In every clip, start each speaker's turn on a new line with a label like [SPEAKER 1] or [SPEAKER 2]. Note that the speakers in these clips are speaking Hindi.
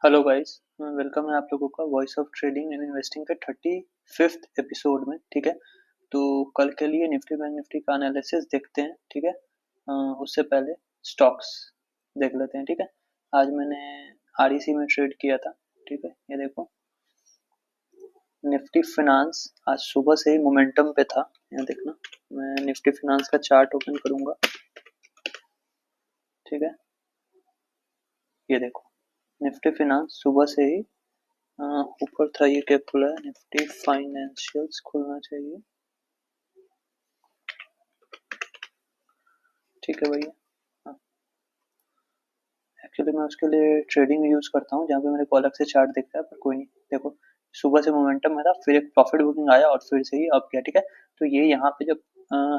[SPEAKER 1] हेलो गाइस, वेलकम है आप लोगों का voice of trading and investing के 35th एपिसोड में। ठीक है, तो कल के लिए निफ्टी बैंक निफ्टी का एनालिसिस देखते हैं। ठीक है, उससे पहले स्टॉक्स देख लेते हैं। ठीक है, आज मैंने आरईसी में ट्रेड किया था। ठीक है, ये देखो निफ्टी फिनांस आज सुबह से ही मोमेंटम पे था। यहाँ देखना, मैं निफ्टी फिनांस का चार्ट ओपन करूंगा। ठीक है, ये देखो निफ्टी फिनांस सुबह से ही ऊपर था। ये क्या खुला है? निफ्टी फाइनेंशियल्स खुलना चाहिए। ठीक है भैया। हाँ, एक्चुअली मैं उसके लिए ट्रेडिंग यूज करता हूँ, जहाँ पे मेरे को अलग से चार्ट दिख रहा है, पर कोई नहीं। देखो सुबह से मोमेंटम में था, फिर एक प्रॉफिट बुकिंग आया और फिर से ही अप गया। ठीक है, तो ये यहाँ पे जब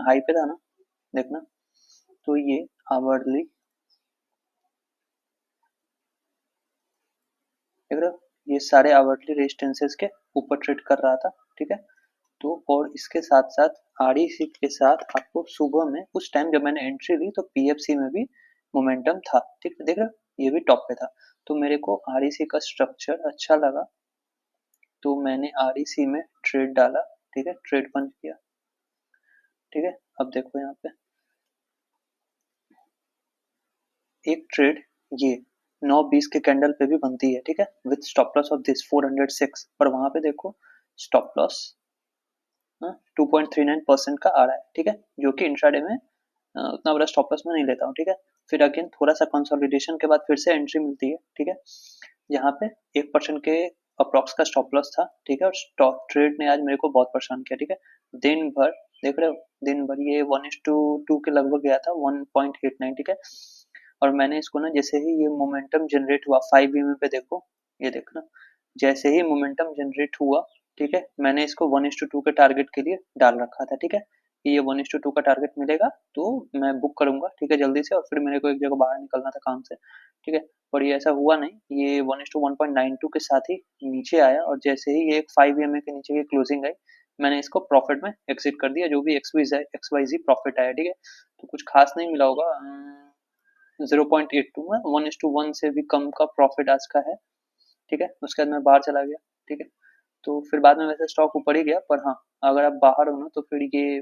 [SPEAKER 1] हाई पे था ना, देखना, तो ये आवरली देख रहे हो, ये सारे आवरली रेजिस्टेंसेस के ऊपर ट्रेड कर रहा था। ठीक है, तो और इसके साथ साथ आरईसी के साथ आपको सुबह में उस टाइम जब मैंने एंट्री ली तो पीएफसी में भी मोमेंटम था। ठीक है, देख रहे हो ये भी टॉप पे था। तो मेरे को आरईसी का स्ट्रक्चर अच्छा लगा, तो मैंने आरईसी में ट्रेड डाला। ठीक है, ट्रेड बंद किया। ठीक है, अब देखो यहाँ पे एक ट्रेड ये 9:20 के कैंडल पे भी बनती है। ठीक है, with stop loss of this 406, पर वहां पे देखो स्टॉप लॉस 2.39% का आ रहा है। ठीक है, जो कि इंट्राडे में उतना बड़ा स्टॉप लॉस मैं नहीं लेता हूँ। ठीक है, फिर अगेन थोड़ा सा कंसोलिडेशन के बाद फिर से एंट्री मिलती है। ठीक है, यहाँ पे 1% के अप्रॉक्स का स्टॉप लॉस था। ठीक है, और स्टॉप ट्रेड ने आज मेरे को बहुत परेशान किया। ठीक है, दिन भर देख रहे हो, दिन भर ये 1:2 के लगभग गया था, 1.89। ठीक है, और मैंने इसको ना, जैसे ही ये मोमेंटम जनरेट हुआ 5 पे देखो, ये देखना, जैसे ही मोमेंटम जनरेट हुआ, ठीक है, मैंने इसको 1:2 के टारगेट के लिए डाल रखा था। ठीक है, कि ये 1:2 का टारगेट मिलेगा तो मैं बुक करूंगा। ठीक है, जल्दी से, और फिर मेरे को एक जगह बाहर निकलना था काम से। ठीक है, पर ये ऐसा हुआ नहीं, ये 1:1.92 के साथ ही नीचे आया, और जैसे ही ये एक 5 के नीचे की क्लोजिंग आई, मैंने इसको प्रॉफिट में एक्सिट कर दिया। जो भी एक्स वाई जी प्रॉफिट आया। ठीक है, तो कुछ खास नहीं मिला होगा, 0.82 में 1:1 से भी कम का प्रॉफिट आज का है। ठीक है, उसके बाद मैं बाहर चला गया। ठीक है, तो फिर बाद में वैसे स्टॉक ऊपर ही गया, पर हाँ, अगर आप बाहर हो ना तो फिर ये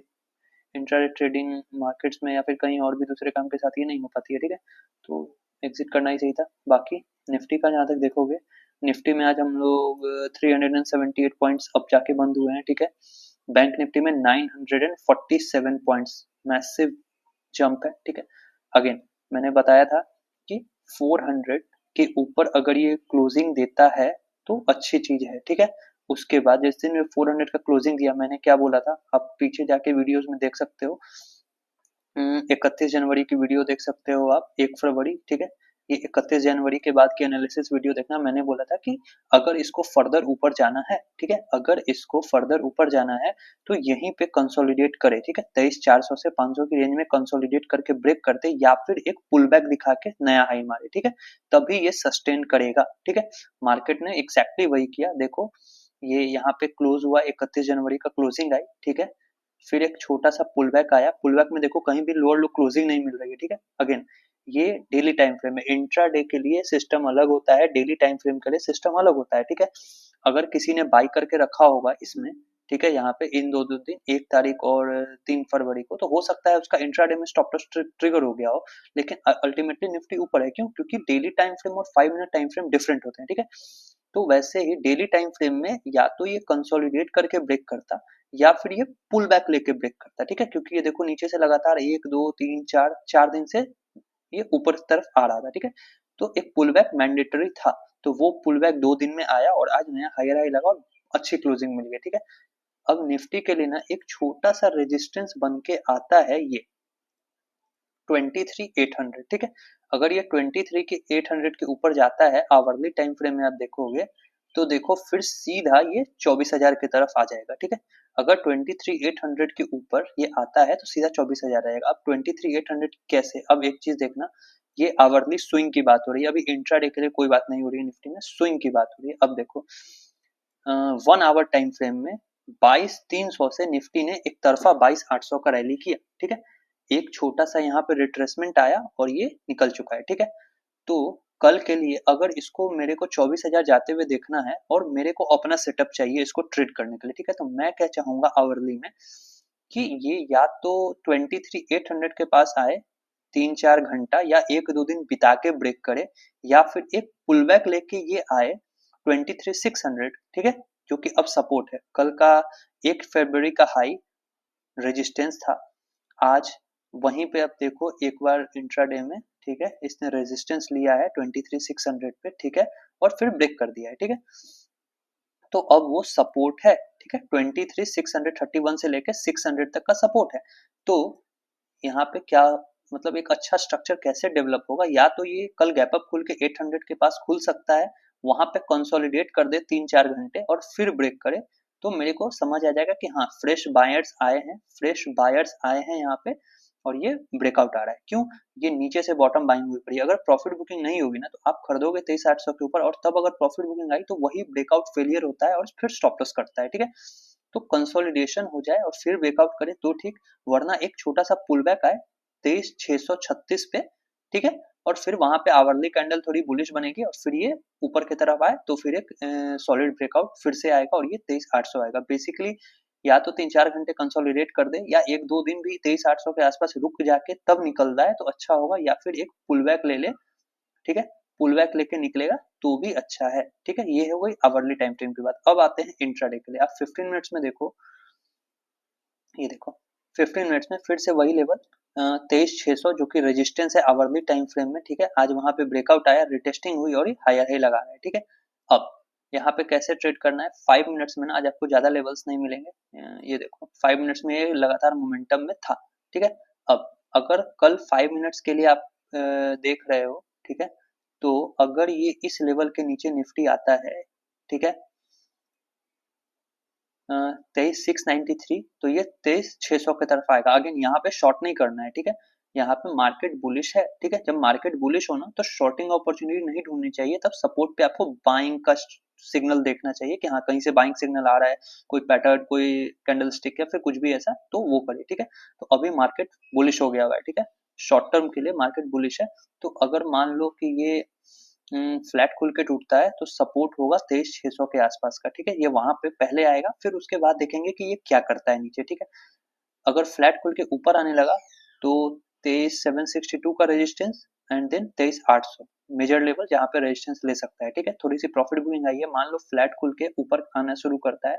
[SPEAKER 1] इंट्राडे ट्रेडिंग मार्केट्स में या फिर कहीं और भी दूसरे काम के साथ ये नहीं हो पाती है। ठीक है, तो एग्जिट करना ही सही था। बाकी निफ्टी का जहाँ तक देखोगे, निफ्टी में आज हम लोग 378 पॉइंट्स अप जाके बंद हुए हैं। ठीक है, बैंक निफ्टी में 947 पॉइंट्स, मैसिव जंप है। ठीक है, अगेन मैंने बताया था कि 400 के ऊपर अगर ये क्लोजिंग देता है तो अच्छी चीज है। ठीक है, उसके बाद जिस दिन 400 का क्लोजिंग दिया, मैंने क्या बोला था, आप पीछे जाके वीडियोस में देख सकते हो। 31 जनवरी की वीडियो देख सकते हो आप, 1 फरवरी। ठीक है, ये 31 जनवरी के बाद की एनालिसिस वीडियो देखना। मैंने बोला था कि अगर इसको फर्दर ऊपर जाना है, ठीक है, अगर इसको फर्दर ऊपर जाना है तो यहीं पे कंसोलिडेट करे। ठीक है, 23,400 से 500 की रेंज में कंसोलिडेट करके ब्रेक करते, या फिर एक पुल बैक दिखा के नया हाई मारे। ठीक है, तभी ये सस्टेन करेगा। ठीक है, मार्केट ने एक्जैक्टली वही किया। देखो ये यहाँ पे क्लोज हुआ, 31 जनवरी का क्लोजिंग आई। ठीक है, फिर एक छोटा सा पुल बैक आया। पुल बैक में देखो कहीं भी लोअर लो क्लोजिंग नहीं मिल रही है। ठीक है, अगेन ये डेली टाइम फ्रेम है, इंट्रा डे के लिए सिस्टम अलग होता है, डेली टाइम फ्रेम के लिए सिस्टम अलग होता है। ठीक है, अगर किसी ने बाई करके रखा होगा इसमें, ठीक है, यहाँ पे इन दो दिन, 1 तारीख और 3 फरवरी को, तो हो सकता है उसका इंट्राडे में स्टॉप लॉस ट्रिगर हो गया हो, लेकिन अल्टीमेटली निफ्टी ऊपर है। क्यों? क्योंकि डेली टाइम फ्रेम और 5 मिनट टाइम फ्रेम डिफरेंट होते हैं। ठीक है, तो वैसे ही डेली टाइम फ्रेम में या तो ये कंसोलिडेट करके ब्रेक करता, या फिर ये पुल बैक लेके ब्रेक करता। ठीक है, क्योंकि ये देखो नीचे से लगातार 1 2 3 4 4 दिन से ये ऊपर की तरफ आ रहा था। ठीक है, तो एक पुल बैक मैंडेटरी था, तो वो पुल बैक 2 दिन में आया और आज नया हायर हाई लगा और अच्छी क्लोजिंग मिल गई। ठीक है, अब निफ्टी के लिए ना एक छोटा सा रेजिस्टेंस बन के आता है, ये 23,800। ठीक है, अगर ये 23,800 के ऊपर जाता है आवरली टाइम फ्रेम में, आप देखोगे तो देखो फिर सीधा ये 24,000 की तरफ आ जाएगा। ठीक है, अगर 23,800 के ऊपर ये आता है तो सीधा 24,000 आएगा। अब 23,800 कैसे? अब एक चीज देखना, ये आवरली स्विंग की बात हो रही है, अभी इंट्राडे के लिए कोई बात नहीं हो रही है, निफ्टी में स्विंग की बात हो रही है। अब देखो 1 आवर टाइम फ्रेम में 22,300 से निफ्टी ने एक तरफा 22,800 का रैली किया। ठीक है, एक छोटा सा यहाँ पे रिट्रेसमेंट आया और ये निकल चुका है। ठीक है, तो कल के लिए अगर इसको मेरे को 24,000 जाते हुए देखना है और मेरे को अपना सेटअप चाहिए इसको ट्रेड करने के लिए, ठीक है, तो मैं क्या चाहूंगा आवरली में कि ये या तो 23,800 के पास आए 3-4 घंटा या 1-2 दिन बिता के ब्रेक करे, या फिर एक पुल बैक लेके ये आए 23,600, ठीक है, जो कि अब सपोर्ट है। कल का 1 फरवरी का हाई रेजिस्टेंस था, आज वहीं पे अब देखो एक बार इंट्राडे में, ठीक है, इसने रेजिस्टेंस लिया है 23,600 पे, ठीक है, और फिर ब्रेक कर दिया है, ठीक है, तो अब वो सपोर्ट है, ठीक है, 23,631 से लेके 600 तक का सपोर्ट है। तो यहाँ पे क्या मतलब एक अच्छा स्ट्रक्चर कैसे डेवलप होगा, या तो ये कल गैप अप खुल के 800 के पास खुल सकता है, वहां पे कंसोलिडेट कर दे 3-4 घंटे और फिर ब्रेक करे, तो मेरे को समझ आ जाएगा कि हाँ फ्रेश बायर्स आए हैं, फ्रेश बायर्स आए हैं यहाँ पे, और ये ब्रेकआउट आ रहा है। क्यों? ये नीचे से बॉटम बाइंग हुई पड़ी है, अगर प्रॉफिट बुकिंग नहीं होगी ना तो आप खरीदोगे 23,800 के ऊपर, और तब अगर प्रॉफिट बुकिंग आई तो वही ब्रेकआउट फेलियर होता है और फिर स्टॉप लॉस करता है, ठीक है, तो कंसोलिडेशन हो जाए और फिर ब्रेकआउट करे तो ठीक, वरना एक छोटा सा पुल बैक आए 23,636 पे, ठीक है, और फिर वहां पे आवरली कैंडल थोड़ी बुलिश बनेगी और फिर ये ऊपर की तरफ आए तो फिर एक सॉलिड ब्रेकआउट फिर से आएगा और ये 23,800 आएगा। बेसिकली या तो 3-4 घंटे कंसोलिडेट कर दे, या 1-2 दिन भी 23,800 के आसपास रुक जाके तब निकल रहा है तो अच्छा होगा, या फिर एक पुल बैक ले ले, ठीक है, पुल बैक लेके निकलेगा तो भी अच्छा है, ठीक है, ये है वही आवरली टाइम फ्रेम की बात। अब आते हैं इंट्राडे के लिए। आप 15 मिनट्स में देखो, ये देखो 15 मिनट्स में फिर से वही लेवल 23,600 जो कि रेजिस्टेंस है आवरली टाइम फ्रेम में, ठीक है, आज वहां पे ब्रेकआउट आया, रिटेस्टिंग हुई और हायर हाई लगा रहा है, ठीक है। अब यहाँ पे कैसे ट्रेड करना है, 5 मिनट्स में ना आज आपको ज्यादा लेवल्स नहीं मिलेंगे, ये देखो 5 मिनट्स में ये लगातार मोमेंटम में था, ठीक है। अब अगर कल 5 मिनट्स के लिए आप देख रहे हो, ठीक है, तो अगर ये इस लेवल के नीचे निफ्टी आता है, ठीक है, 23,693, तो ये 23,600 की तरफ आएगा। अगेन यहाँ पे शॉर्ट नहीं करना है, ठीक है, यहाँ पे मार्केट बुलिश है, ठीक है, जब मार्केट बुलिश हो ना तो शॉर्टिंग अपॉर्चुनिटी नहीं ढूंढनी चाहिए, तब सपोर्ट पे आपको बाइंग का सिग्नल देखना चाहिए कि हाँ कहीं से बाइंग सिग्नल आ रहा है, कोई पैटर्न, कोई कैंडल स्टिक या फिर कुछ भी ऐसा, तो वो करिए, ठीक है। तो अभी मार्केट बुलिश हो गया हुआ है, ठीक है, शॉर्ट टर्म के लिए मार्केट बुलिश है। तो अगर मान लो कि ये फ्लैट खुल के टूटता है तो सपोर्ट होगा 23,600 के आसपास का, ठीक है, ये वहां पे पहले आएगा, फिर उसके बाद देखेंगे कि ये क्या करता है नीचे, ठीक है। अगर फ्लैट खुल के ऊपर आने लगा तो 23,762 का resistance and then 23,800 major level जहाँ पे रेजिस्टेंस ले सकता है, ठीक है। थोड़ी सी प्रॉफिट बुकिंग आई है, मान लो फ्लैट खुल के ऊपर आना शुरू करता है,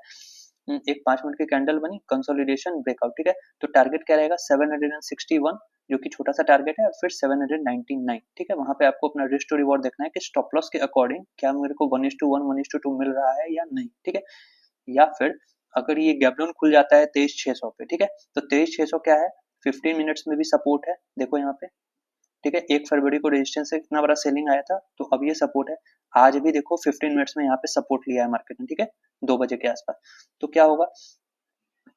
[SPEAKER 1] एक 5 मिनट की कैंडल बनी, कंसोलिडेशन ब्रेकआउट, ठीक है, तो टारगेट क्या रहेगा 761, जो कि छोटा सा टारगेट है, और फिर 799, ठीक है, वहां पे आपको अपना रिस्क टू रिवॉर्ड देखना है कि स्टॉप लॉस के अकॉर्डिंग क्या मेरे को 1:1 1:2 मिल रहा है या नहीं, ठीक है। या फिर अगर ये गैप डाउन खुल जाता है 23,600 पे, ठीक है, तो 23,600 क्या है, 15 मिनट्स में भी सपोर्ट है, देखो यहाँ पे, ठीक है, 1 फरवरी को रेजिस्टेंस से इतना बड़ा सेलिंग आया था तो अब ये सपोर्ट है, आज भी देखो 15 मिनट्स में यहाँ पे सपोर्ट लिया है मार्केट ने, ठीक है, 2 बजे के आसपास। तो क्या होगा,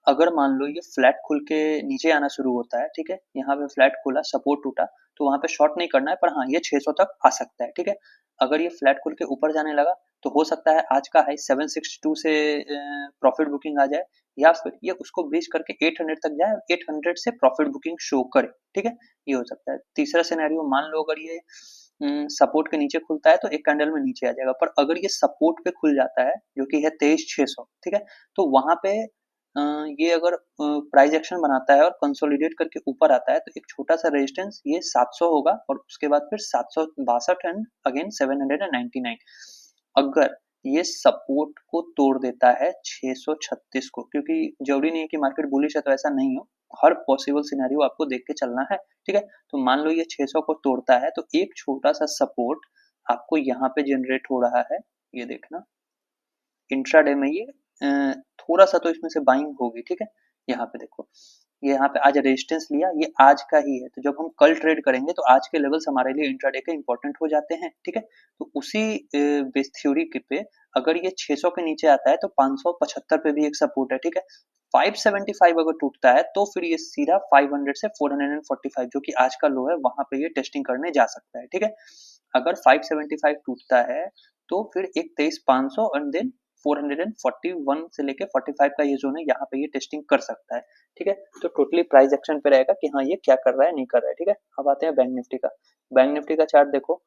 [SPEAKER 1] अगर मान लो ये फ्लैट खुल के नीचे आना शुरू होता है, ठीक है, यहाँ पे फ्लैट खुला, सपोर्ट टूटा, तो वहां पे शॉर्ट नहीं करना है, पर हाँ ये 600 तक आ सकता है, ठीक है। अगर ये फ्लैट खुल के ऊपर जाने लगा तो हो सकता है आज का हाई 762 से प्रॉफिट बुकिंग आ जाए, या फिर ये उसको ब्रीच करके 800 तक जाए और 800 से प्रॉफिट बुकिंग शो करे, ठीक है, ये हो सकता है। तीसरा सिनेरियो, मान लो अगर ये सपोर्ट के नीचे खुलता है तो एक कैंडल में नीचे आ जाएगा, पर अगर ये सपोर्ट पे खुल जाता है जो कि है 23,600, ठीक है, तो वहां पे ये अगर प्राइस एक्शन बनाता है और कंसोलिडेट करके ऊपर आता है तो एक छोटा सा रेजिस्टेंस ये 700 होगा, और उसके बाद फिर 762 एंड अगेन 799। अगर ये सपोर्ट को तोड़ देता है 636 को, क्योंकि जरूरी नहीं है कि मार्केट बुलिश है तो ऐसा नहीं हो, हर पॉसिबल सिनेरियो आपको देख के चलना है, ठीक है। तो मान लो ये 600 को तोड़ता है तो एक छोटा सा सपोर्ट आपको यहाँ पे जनरेट हो रहा है, ये देखना इंट्राडे में ये थोड़ा सा तो इसमें से बाइंग होगी, ठीक है। यहाँ पे देखो, ये यहाँ पे आज रेजिस्टेंस लिया, ये आज का ही है, तो जब हम कल ट्रेड करेंगे तो आज के लेवल्स हमारे लिए इंट्राडे के इंपॉर्टेंट हो जाते हैं, ठीक है। तो उसी बेस थ्योरी के पे अगर ये 600 के नीचे आता है तो 575 पे भी एक सपोर्ट है, ठीक है। 575 अगर टूटता है तो फिर ये सीधा 500 से 445 जो कि आज का लो है वहां पे ये टेस्टिंग करने जा सकता है, ठीक है। अगर 575 टूटता है तो फिर एक 23,500 एंड देन 441 से लेके 45 का ये जोन है, यहाँ पे ये टेस्टिंग कर सकता है, ठीक है। तो टोटली प्राइस एक्शन पे रहेगा कि हाँ ये क्या कर रहा है नहीं कर रहा है, ठीक है। अब आते हैं बैंक निफ्टी का। बैंक निफ्टी का चार्ट देखो,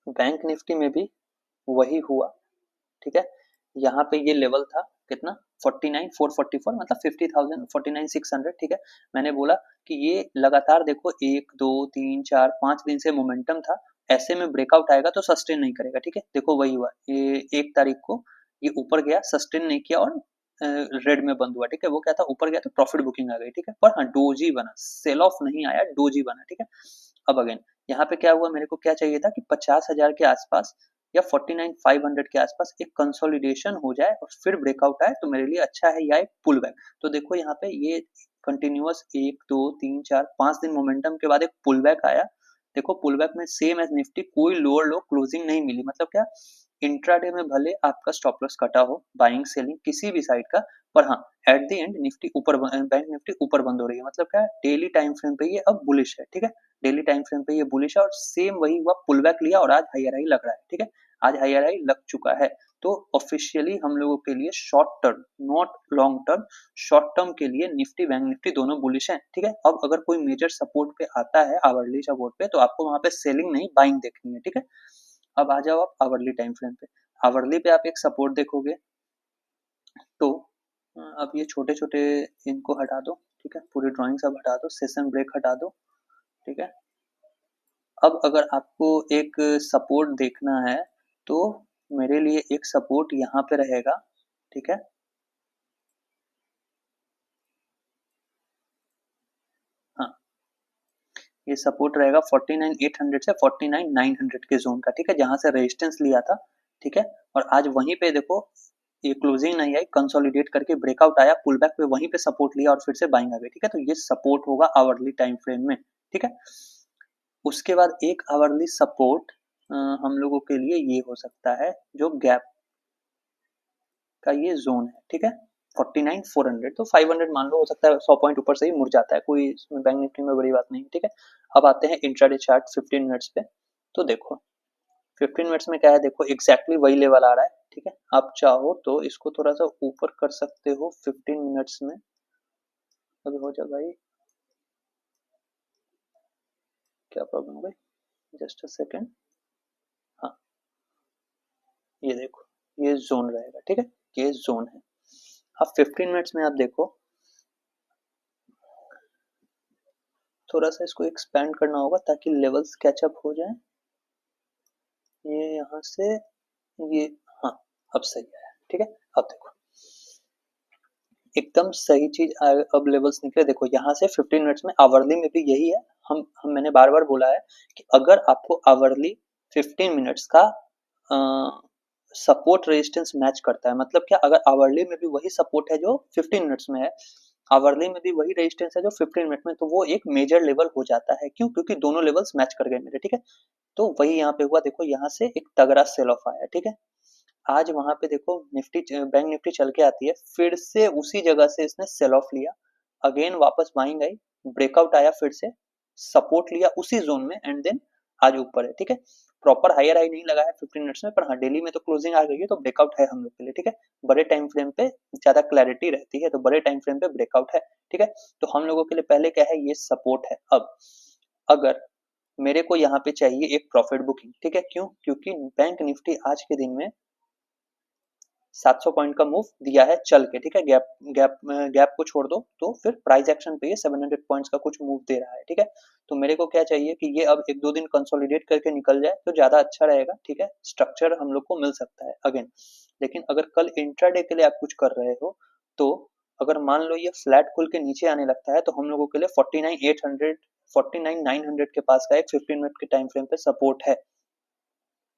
[SPEAKER 1] बैंक निफ्टी में भी वही हुआ, ठीक है। यहाँ पे ये लेवल था कितना 49,444 मतलब 50,000 49,600, ठीक है। मैंने बोला कि ये लगातार देखो 1 2 3 4 5 दिन से मोमेंटम था, ऐसे में ब्रेकआउट आएगा तो सस्टेन नहीं करेगा, ठीक है। देखो वही हुआ, ये 1 तारीख को ये ऊपर गया, सस्टेन नहीं किया और रेड में बंद हुआ, ठीक है। वो क्या था, ऊपर गया तो प्रॉफिट बुकिंग आ गई, ठीक है। पर हाँ डोजी बना, सेल ऑफ नहीं आया, डोजी बना, ठीक है। अब अगेन यहाँ पे क्या हुआ, मेरे को क्या चाहिए था कि 50,000 के आसपास या 49,500 के आसपास एक कंसोलिडेशन हो जाए और फिर ब्रेकआउट आए तो मेरे लिए अच्छा है, या एक पुल बैक। तो देखो यहाँ पे ये कंटिन्यूअस 1 2 3 4 5 दिन मोमेंटम के बाद एक पुल बैक आया। देखो पुल बैक में सेम एज निफ्टी कोई लोअर लो क्लोजिंग नहीं मिली, मतलब क्या, इंट्राडे में भले आपका स्टॉप लॉस कटा हो, बाइंग सेलिंग किसी भी साइड का, पर हाँ एट द एंड निफ्टी ऊपर, बैंक निफ्टी ऊपर बंद हो रही है, मतलब क्या, डेली टाइम फ्रेम पे ये अब बुलिश है, ठीक है। डेली टाइम फ्रेम पे ये बुलिश है और सेम वही हुआ, पुल बैक लिया और आज हायर हाई लग रहा है, ठीक है। आज हायर हाई लग चुका है, तो ऑफिशियली हम लोगों के लिए short term, not long term, short term के लिए निफ्टी बैंक निफ्टी दोनों बुलिश हैं, ठीक है। अब अगर कोई मेजर सपोर्ट पे आता है, आवरली सपोर्ट पे, तो आपको वहां पे सेलिंग नहीं बाइंग देखनी है, ठीक है। अब आ जाओ आप आवरली टाइम फ्रेम पे, आवरली पे आप एक सपोर्ट देखोगे तो अब ये छोटे छोटे इनको हटा दो, ठीक है, पूरी ड्राइंग सब हटा दो, सेशन ब्रेक हटा दो, ठीक है। अब अगर आपको एक सपोर्ट देखना है तो मेरे लिए एक सपोर्ट यहाँ पे रहेगा, ठीक है। हाँ, ये सपोर्ट रहेगा 49,800 से 49,900 के जोन का, ठीक है, जहां से रेजिस्टेंस लिया था, ठीक है। और आज वहीं पे देखो ये क्लोजिंग नहीं आई, कंसोलिडेट करके ब्रेकआउट आया, पुल बैक पे वहीं पे सपोर्ट लिया और फिर से बाइंग आ गई, ठीक है। तो ये सपोर्ट होगा आवरली टाइम फ्रेम में, ठीक है। उसके बाद एक आवरली सपोर्ट हम लोगों के लिए ये हो सकता है जो गैप का ये जोन है, ठीक है, 49,400, तो 500 मान लो, हो सकता है 100 पॉइंट ऊपर से ही मुड़ जाता है, कोई इसमें बैंक निफ्टी में बड़ी बात नहीं है, ठीक है। अब आते हैं इंट्राडे चार्ट 15 मिनट्स पे, तो देखो 15 मिनट्स में क्या है, देखो एग्जैक्टली वही लेवल आ रहा है, ठीक है। आप चाहो तो इसको थोड़ा सा ऊपर कर सकते हो 15 मिनट्स में, अभी हो जा भाई, क्या प्रॉब्लम हो गई, जस्ट अ सेकेंड। हाँ, ये देखो ये जोन रहेगा, ठीक है, ये जोन है। अब 15 मिनट्स में आप देखो, थोड़ा सा इसको एक्सपेंड करना होगा ताकि लेवल्स कैचअप हो जाए, ये यहाँ से ये, हाँ अब सही है, ठीक है। अब देखो एकदम सही चीज अब लेवल्स निकले, देखो यहाँ से 15 मिनट्स में आवरली में भी यही है। हम मैंने बार बार बोला है कि अगर आपको आवरली 15 मिनट्स का सपोर्ट रेजिस्टेंस मैच करता है, मतलब क्या, अगर आवरली में भी वही सपोर्ट है जो 15 मिनट्स में है, आवरली में भी वही रेजिस्टेंस है जो 15 मिनट में, तो वो एक मेजर लेवल हो जाता है, क्यों, क्योंकि दोनों लेवल्स मैच कर गए मेरे, ठीक है। तो वही यहाँ पे हुआ, देखो यहाँ से एक तगड़ा सेल ऑफ आया, ठीक है। आज वहां पे देखो निफ्टी, बैंक निफ्टी चल के आती है, फिर से उसी जगह से इसने सेल ऑफ लिया, अगेन वापस बाइंग आई, ब्रेकआउट आया, फिर से सपोर्ट लिया उसी जोन में, एंड देन आज ऊपर है, ठीक है। प्रॉपर हायर हाई नहीं लगा है 15 मिनट्स में, पर हाँ डेली में तो क्लोजिंग आ गई है, तो ब्रेकआउट है हम लोग के लिए, ठीक है। बड़े टाइम फ्रेम पे ज्यादा क्लैरिटी रहती है, तो बड़े टाइम फ्रेम पे ब्रेकआउट है, ठीक है। तो हम लोगों के लिए पहले क्या है, ये सपोर्ट है। अब अगर मेरे को यहाँ पे चाहिए एक प्रॉफिट बुकिंग, ठीक है, क्यों, क्योंकि बैंक निफ्टी आज के दिन में 700 पॉइंट का मूव दिया है चल के, ठीक है, गैप गैप गैप को छोड़ दो तो फिर प्राइस एक्शन पे ये 700 पॉइंट्स का कुछ मूव दे रहा है, ठीक है। तो मेरे को क्या चाहिए कि ये अब 1 2 दिन कंसोलिडेट करके निकल जाए तो ज्यादा अच्छा रहेगा, ठीक है, स्ट्रक्चर हम लोग को मिल सकता है अगेन। लेकिन अगर कल इंट्राडे के लिए आप कुछ कर रहे हो, तो अगर मान लो ये फ्लैट खुल के नीचे आने लगता है, तो हम लोगों के लिए 49,800 49,900 के पास का एक 15 मिनट के टाइम फ्रेम पे सपोर्ट है,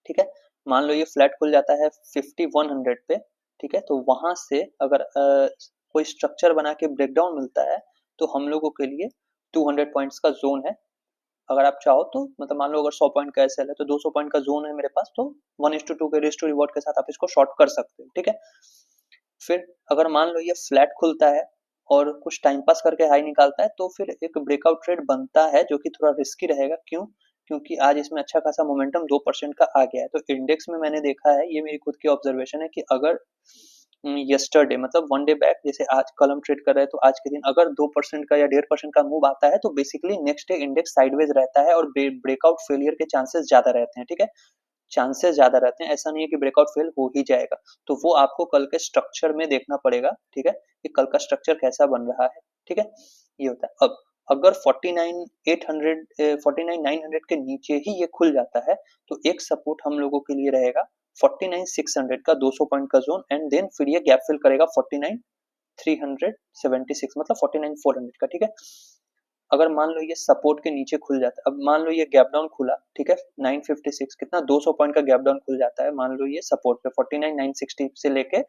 [SPEAKER 1] ठीक है। मान लो ये फ्लैट खुल जाता है 5100 पे, ठीक है, तो वहां से अगर कोई स्ट्रक्चर बना के ब्रेकडाउन मिलता है, तो हम लोगों के लिए 200 पॉइंट्स का जोन है। अगर आप चाहो तो, मतलब मान लो अगर 100 पॉइंट का एसएल है तो 200 पॉइंट का जोन है मेरे पास, तो 1:2 के रेस टू रिवॉर्ड के साथ आप इसको शॉर्ट कर सकते हो, ठीक है। फिर अगर मान लो ये फ्लैट खुलता है और कुछ टाइम पास करके हाई निकालता है, तो फिर एक ब्रेकआउट ट्रेड बनता है जो कि थोड़ा रिस्की रहेगा, क्यों, क्योंकि आज इसमें अच्छा खासा मोमेंटम 2% का आ गया है। तो इंडेक्स में मैंने देखा है, ये मेरी खुद की ऑब्जर्वेशन है, कि अगर यस्टरडे मतलब वन डे बैक, जैसे आज कल हम ट्रेड कर रहे हैं, तो आज के दिन अगर 2% का या 1.5% का मूव आता है, तो basically next day index sideways रहता है और ब्रेकआउट फेलियर के चांसेस ज्यादा रहते हैं, ठीक है। चांसेस ज़्यादा रहते हैं, ऐसा नहीं है कि ब्रेकआउट फेल हो ही जाएगा। तो वो आपको कल के स्ट्रक्चर में देखना पड़ेगा, ठीक है, कि कल का स्ट्रक्चर कैसा बन रहा है, ठीक है, ये होता है। अब अगर 49,900 के नीचे ही ये खुल जाता है, तो एक सपोर्ट हम लोगों के लिए रहेगा 49,600 का 200 पॉइंट का जोन, एंड देन फिर ये गैप फिल करेगा 49,376 मतलब 49,400 का, ठीक है। अगर मान लो ये सपोर्ट के नीचे खुल जाता है, अब मान लो ये गैप डाउन खुला, ठीक है, 956 कितना 200 पॉइंट का गैप डाउन खुल जाता है, मान लो ये सपोर्ट पे 49,960 से लेके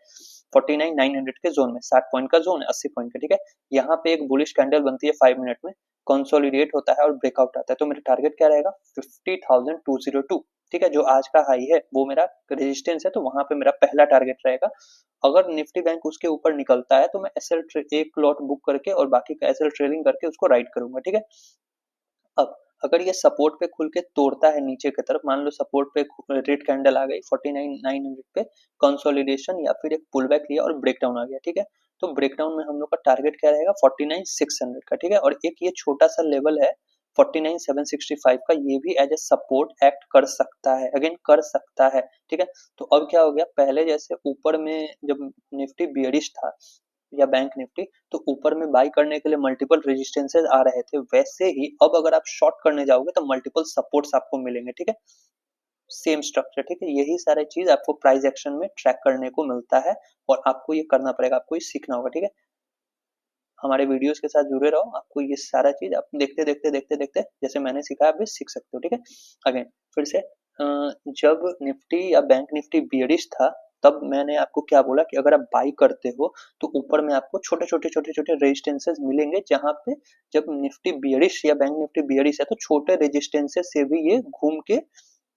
[SPEAKER 1] 49,900 के जोन में, 60 पॉइंट का जोन है, 80 पॉइंट का, ठीक है। यहाँ पे एक बुलिश कैंडल बनती है 5 मिनट में, कंसोलिडेट होता है और ब्रेकआउट आता है, तो मेरा टारगेट क्या रहेगा 50,202, ठीक है, जो आज का हाई है वो मेरा रेजिस्टेंस है, तो वहां पे मेरा पहला टारगेट रहेगा। अगर निफ्टी बैंक उसके ऊपर निकलता है तो मैं एसएल एक लॉट बुक करके और बाकी का एसएल ट्रेलिंग करके उसको राइड करूंगा, ठीक है। अब अगर ये सपोर्ट पे खुल के तोड़ता है नीचे की तरफ, मान लो सपोर्ट पे रेड कैंडल आ गई 49,900 पे, कंसोलिडेशन या फिर एक पुल बैक लिया और ब्रेकडाउन आ गया, ठीक है, तो ब्रेकडाउन में हम लोग का टारगेट क्या रहेगा 49,600 का, ठीक है। और एक ये छोटा सा लेवल है 49,765 का, ये भी एज ए सपोर्ट एक्ट कर सकता है, अगेन कर सकता है, ठीक है। तो अब क्या हो गया, पहले जैसे ऊपर में जब निफ्टी बियरिश था या बैंक निफ्टी, तो ऊपर में बाई करने के लिए मल्टीपल रेजिस्टेंसेस आ रहे थे, वैसे ही अब अगर आप शॉर्ट करने जाओगे तो मल्टीपल सपोर्ट्स आपको मिलेंगे, ठीक है, सेम स्ट्रक्चर, ठीक है। यही सारे चीज आपको प्राइस एक्शन में ट्रैक करने को मिलता है और आपको ये करना पड़ेगा, आपको ये सीखना होगा, ठीक है। हमारे वीडियोस के साथ जुड़े रहो, आपको ये सारा चीज आप देखते देखते देखते देखते जैसे मैंने सीखा आप भी सीख सकते हो, ठीक है। अगेन फिर से जब निफ्टी या बैंक निफ्टी बियरिश था, तब मैंने आपको क्या बोला कि अगर आप बाई करते हो तो ऊपर में आपको छोटे छोटे छोटे छोटे रेजिस्टेंसेस मिलेंगे, जहां पे जब निफ्टी बियरिश या बैंक निफ्टी बियरिश है तो छोटे रेजिस्टेंसेस से भी ये घूम के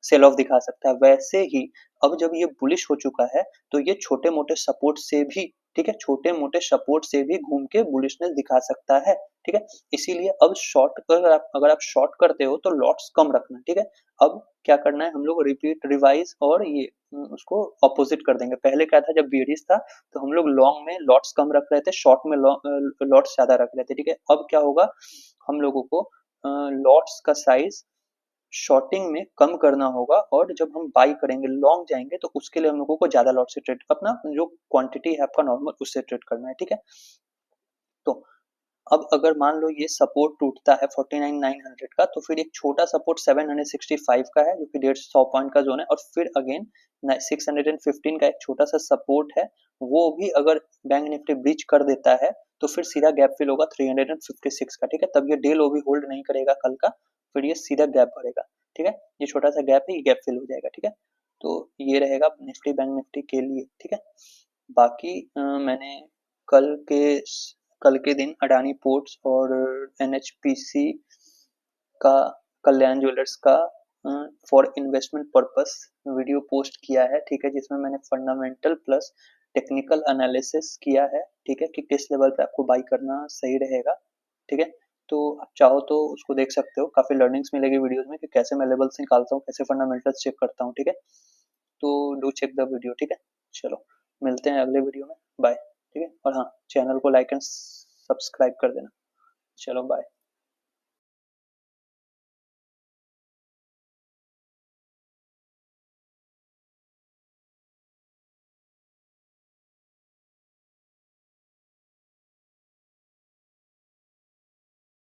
[SPEAKER 1] सेल ऑफ दिखा सकता है। वैसे ही अब जब ये बुलिश हो चुका है तो ये छोटे मोटे सपोर्ट से भी, ठीक है, छोटे मोटे सपोर्ट से भी घूम के बुलिशनेस दिखा सकता है, ठीक है। इसीलिए अब शॉर्ट अगर आप शॉर्ट करते हो तो लॉट्स कम रखना, ठीक है। अब क्या करना है, हम लोग रिपीट रिवाइज और ये उसको अपोजिट कर देंगे। पहले क्या था, जब बियरिश था तो हम लोग लॉन्ग में लॉट्स कम रख रहे थे, शॉर्ट में लॉट्स ज्यादा रख रहे थे, ठीक है। अब क्या होगा, हम लोगों को लॉट्स का साइज शॉर्टिंग में कम करना होगा, और जब हम बाई करेंगे लॉन्ग जाएंगे तो उसके लिए हम लोगों को ज्यादा लॉट से ट्रेड, अपना जो क्वांटिटी है आपका नॉर्मल उससे ट्रेड करना है, ठीक है। तो अब अगर मान लो ये सपोर्ट टूटता है 49,900 का, तो फिर एक छोटा सपोर्ट 765 का है जो कि 150 पॉइंट का जोन है, और फिर अगेन 615 का एक छोटा सा सपोर्ट है, वो भी अगर बैंक निफ्टी ब्रीच कर देता है तो फिर सीधा गैप फिल होगा 356 का, ठीक है। तब ये डे लो भी होल्ड नहीं करेगा कल का, फिर ये सीधा गैप भरेगा, ठीक है। ये छोटा सा गैप है, ये गैप फिल हो जाएगा, ठीक है। तो ये रहेगा निफ्टी बैंक निफ्टी के लिए, ठीक है। बाकी मैंने कल के कल के दिन अडानी पोर्ट्स और एनएचपीसी का, कल्याण ज्वेलर्स का for investment purpose video post किया है, ठीक है, जिसमें मैंने फंडामेंटल प्लस टेक्निकल एनालिसिस किया है, ठीक है, कि किस लेवल पे आपको बाई करना सही रहेगा, ठीक है। तो आप चाहो तो उसको देख सकते हो, काफी लर्निंग्स मिलेगी वीडियोस में कि कैसे मैं लेवल्स निकालता हूँ, कैसे फंडामेंटल्स चेक करता हूँ, ठीक है। तो डू चेक द वीडियो, ठीक है। चलो मिलते हैं अगले वीडियो में, बाय, ठीक है। और हाँ, चैनल को लाइक एंड सब्सक्राइब कर देना। चलो बाय।